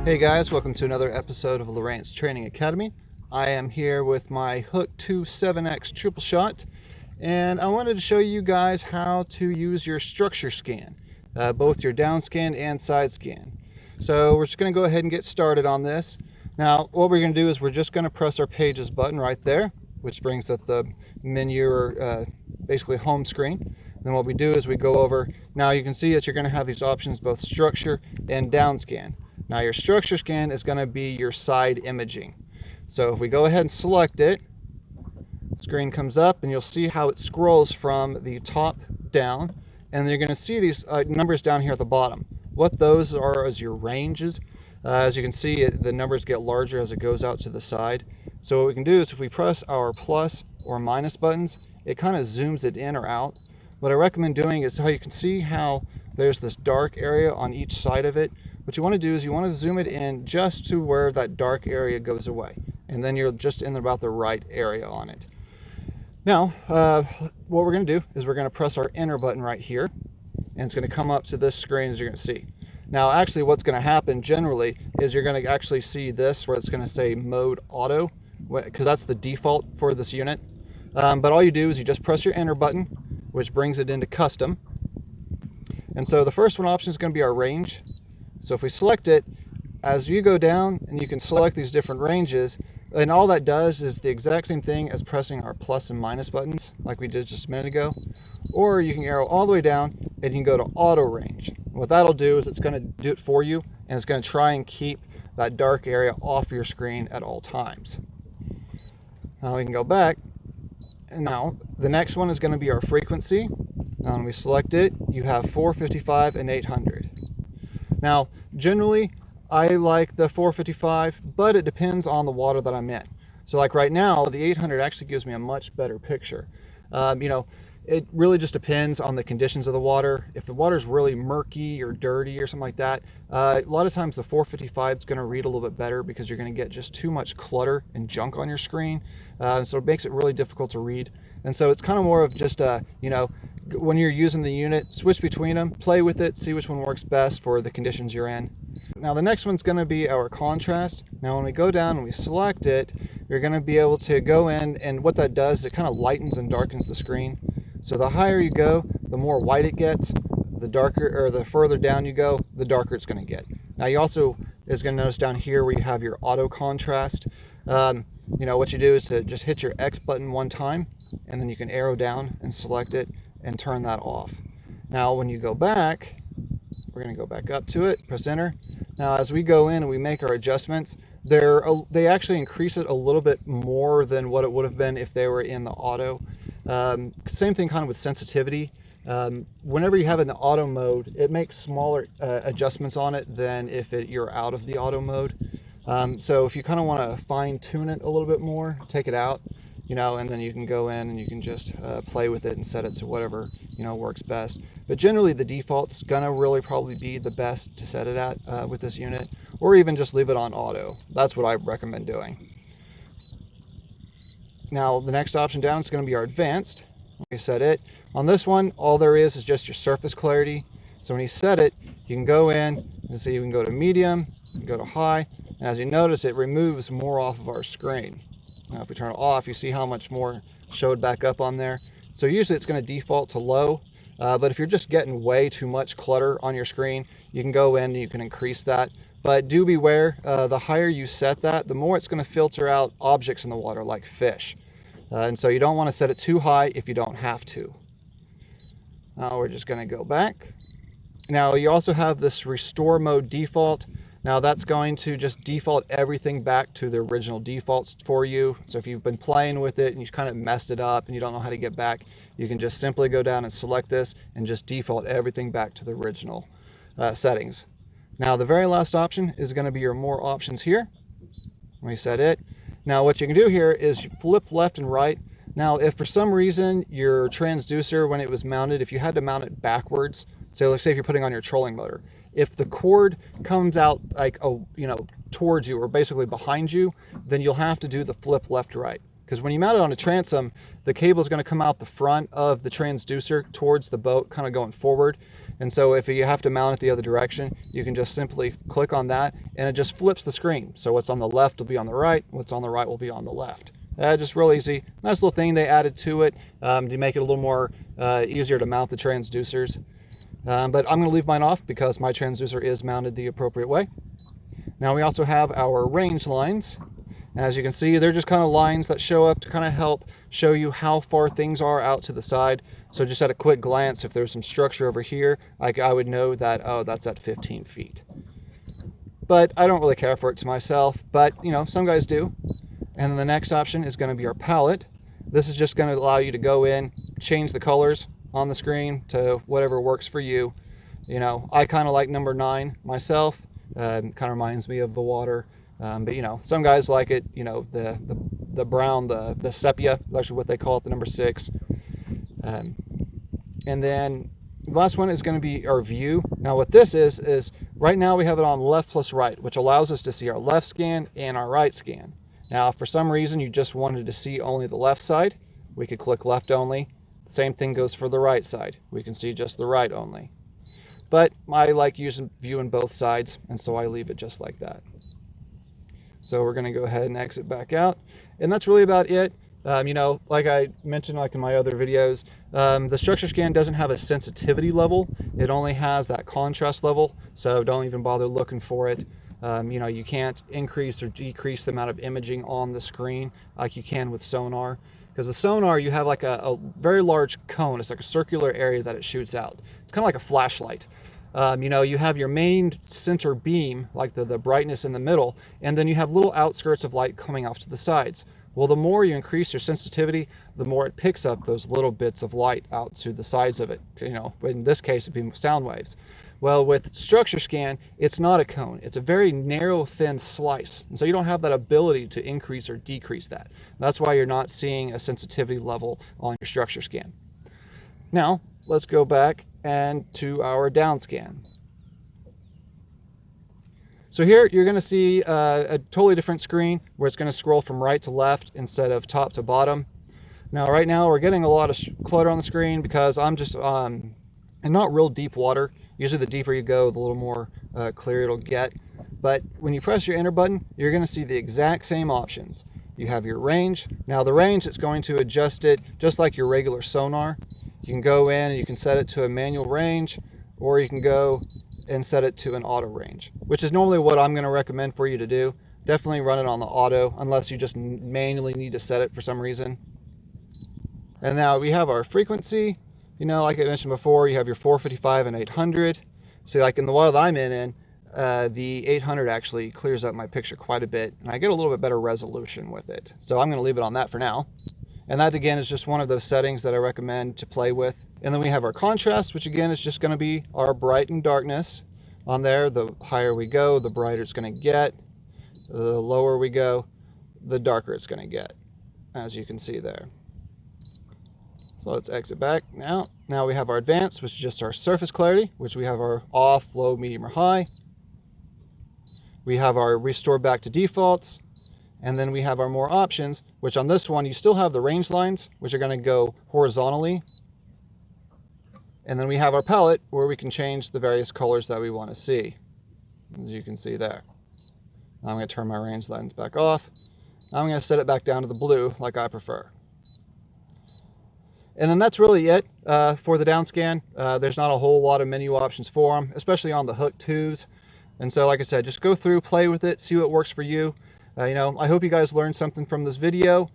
Hey guys, welcome to another episode of Lowrance Training Academy. I am here with my Hook2 7X triple shot, and I wanted to show you guys how to use your Structurescan, both your Downscan and side scan. So we're just going to go ahead and get started on this. Now what we're going to do is we're just going to press our Pages button right there, which brings up the menu or basically home screen. Then what we do is we go over. Now you can see that you're going to have these options, both Structure and Downscan. Now your Structurescan is going to be your side imaging. So if we go ahead and select it, the screen comes up and you'll see how it scrolls from the top down, and you're going to see these numbers down here at the bottom. What those are is your ranges. As you can see, the numbers get larger as it goes out to the side. So what we can do is if we press our plus or minus buttons, it kind of zooms it in or out. What I recommend doing is how you can see how there's this dark area on each side of it. What you want to do is you want to zoom it in just to where that dark area goes away, and then you're just in about the right area on it. Now what we're going to do is we're going to press our enter button right here, and it's going to come up to this screen as you're going to see. Now actually what's going to happen generally is you're going to actually see this where it's going to say mode auto, because that's the default for this unit. But all you do is you just press your enter button, which brings it into custom. And so the first one option is going to be our range. So if we select it, as you go down and you can select these different ranges, and all that does is the exact same thing as pressing our plus and minus buttons like we did just a minute ago. Or you can arrow all the way down and you can go to auto range. What that'll do is it's going to do it for you, and it's going to try and keep that dark area off your screen at all times. Now we can go back, and now the next one is going to be our frequency. Now when we select it, you have 455 and 800. Now, generally, I like the 455, but it depends on the water that I'm in. So like right now, the 800 actually gives me a much better picture. It really just depends on the conditions of the water. If the water is really murky or dirty or something like that, a lot of times the 455 is going to read a little bit better because you're going to get just too much clutter and junk on your screen. So it makes it really difficult to read. And so it's kind of more of just, when you're using the unit, switch between them, play with it, see which one works best for the conditions you're in. Now the next one's going to be our contrast. Now when we go down and we select it, you're going to be able to go in, and what that does is it kind of lightens and darkens the screen. So the higher you go, the more white it gets. The darker, or the further down you go, the darker it's going to get. Now you also is going to notice down here where you have your auto contrast. What you do is to just hit your X button one time, and then you can arrow down and select it and turn that off. Now when you go back, we're going to go back up to it, press enter. Now as we go in and we make our adjustments, they actually increase it a little bit more than what it would have been if they were in the auto. Same thing kind of with sensitivity. Whenever you have it in the auto mode, it makes smaller adjustments on it than if you're out of the auto mode. So if you kind of want to fine tune it a little bit more, take it out, and then you can go in and you can just play with it and set it to whatever works best. But generally the default's gonna really probably be the best to set it at with this unit, or even just leave it on auto. That's what I recommend doing. Now the next option down is going to be our advanced. When we set it on this one, all there is just your surface clarity. So when you set it, you can go in and see, you can go to medium, you can go to high, and as you notice, it removes more off of our screen. Now if we turn it off, you see how much more showed back up on there. So usually it's going to default to low, but if you're just getting way too much clutter on your screen, you can go in and you can increase that. But do beware, the higher you set that, the more it's going to filter out objects in the water like fish. And so you don't want to set it too high if you don't have to. Now we're just going to go back. Now you also have this restore mode default. Now that's going to just default everything back to the original defaults for you. So if you've been playing with it and you kind of messed it up and you don't know how to get back, you can just simply go down and select this and just default everything back to the original settings. Now the very last option is going to be your more options here. When we set it. Now what you can do here is you flip left and right. Now if for some reason your transducer, when it was mounted, if you had to mount it backwards, so let's say if you're putting on your trolling motor, if the cord comes out like towards you or basically behind you, then you'll have to do the flip left right, because when you mount it on a transom, the cable is going to come out the front of the transducer towards the boat, kind of going forward. And so if you have to mount it the other direction, you can just simply click on that and it just flips the screen. So what's on the left will be on the right, what's on the right will be on the left. Just real easy. Nice little thing they added to it to make it a little more easier to mount the transducers. But I'm going to leave mine off because my transducer is mounted the appropriate way. Now we also have our range lines. As you can see, they're just kind of lines that show up to kind of help show you how far things are out to the side. So just at a quick glance, if there's some structure over here, I would know that, oh, that's at 15 feet. But I don't really care for it to myself, but you know, some guys do. And then the next option is going to be our palette. This is just going to allow you to go in, change the colors on the screen to whatever works for you. You know, I kind of like number 9 myself. Kind of reminds me of the water. But you know, some guys like it, you know, the brown, the sepia, is actually what they call it, the number 6. And then the last one is going to be our view. Now what this is right now we have it on left plus right, which allows us to see our left scan and our right scan. Now if for some reason you just wanted to see only the left side, we could click left only. The same thing goes for the right side. We can see just the right only. But I like using viewing both sides, and so I leave it just like that. So we're going to go ahead and exit back out. And that's really about it. You know, like I mentioned, like in my other videos, the Structurescan doesn't have a sensitivity level. It only has that contrast level. So don't even bother looking for it. You know, you can't increase or decrease the amount of imaging on the screen like you can with sonar. Because with sonar, you have like a very large cone. It's like a circular area that it shoots out. It's kind of like a flashlight. You know, you have your main center beam, like the brightness in the middle, and then you have little outskirts of light coming off to the sides. Well, the more you increase your sensitivity, the more it picks up those little bits of light out to the sides of it. You know, in this case, it'd be sound waves. Well, with Structurescan, it's not a cone. It's a very narrow, thin slice. And so you don't have that ability to increase or decrease that. That's why you're not seeing a sensitivity level on your Structurescan. Now, let's go back and to our Downscan. So here you're going to see a totally different screen where it's going to scroll from right to left instead of top to bottom. Now right now we're getting a lot of clutter on the screen because I'm just in not real deep water. Usually the deeper you go, the little more clear it'll get. But when you press your enter button, you're going to see the exact same options. You have your range. Now the range, it's going to adjust it just like your regular sonar. You can go in and you can set it to a manual range, or you can go and set it to an auto range, which is normally what I'm going to recommend for you to do. Definitely run it on the auto unless you just manually need to set it for some reason. And now we have our frequency. You know, like I mentioned before, you have your 455 and 800. So like in the water that I'm in, the 800 actually clears up my picture quite a bit, and I get a little bit better resolution with it. So I'm going to leave it on that for now. And that again is just one of those settings that I recommend to play with. And then we have our contrast, which again is just going to be our bright and darkness on there. The higher we go, the brighter it's going to get. The lower we go, the darker it's going to get, as you can see there. So let's exit back now. Now we have our advanced, which is just our surface clarity, which we have our off, low, medium, or high. We have our restore back to defaults. And then we have our more options, which on this one, you still have the range lines, which are going to go horizontally. And then we have our palette where we can change the various colors that we want to see, as you can see there. Now I'm going to turn my range lines back off. Now I'm going to set it back down to the blue like I prefer. And then that's really it for the Downscan. There's not a whole lot of menu options for them, especially on the Hook2s. And so, like I said, just go through, play with it, see what works for you. You know, I hope you guys learned something from this video.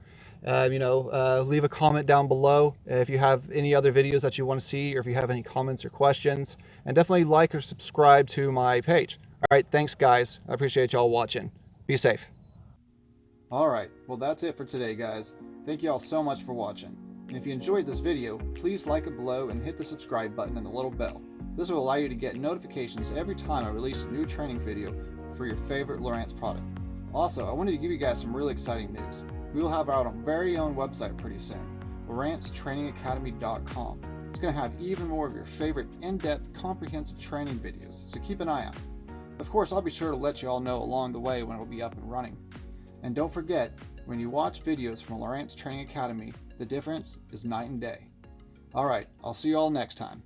You know, leave a comment down below if you have any other videos that you want to see, or if you have any comments or questions. And definitely like or subscribe to my page. All right, thanks guys. I appreciate y'all watching. Be safe. All right, well that's it for today, guys. Thank you all so much for watching. And if you enjoyed this video, please like it below and hit the subscribe button and the little bell. This will allow you to get notifications every time I release a new training video for your favorite Lowrance product. Also, I wanted to give you guys some really exciting news. We will have our very own website pretty soon, LowranceTrainingAcademy.com. It's going to have even more of your favorite in-depth, comprehensive training videos, so keep an eye out. Of course, I'll be sure to let you all know along the way when it'll be up and running. And don't forget, when you watch videos from Lowrance Training Academy, the difference is night and day. Alright, I'll see you all next time.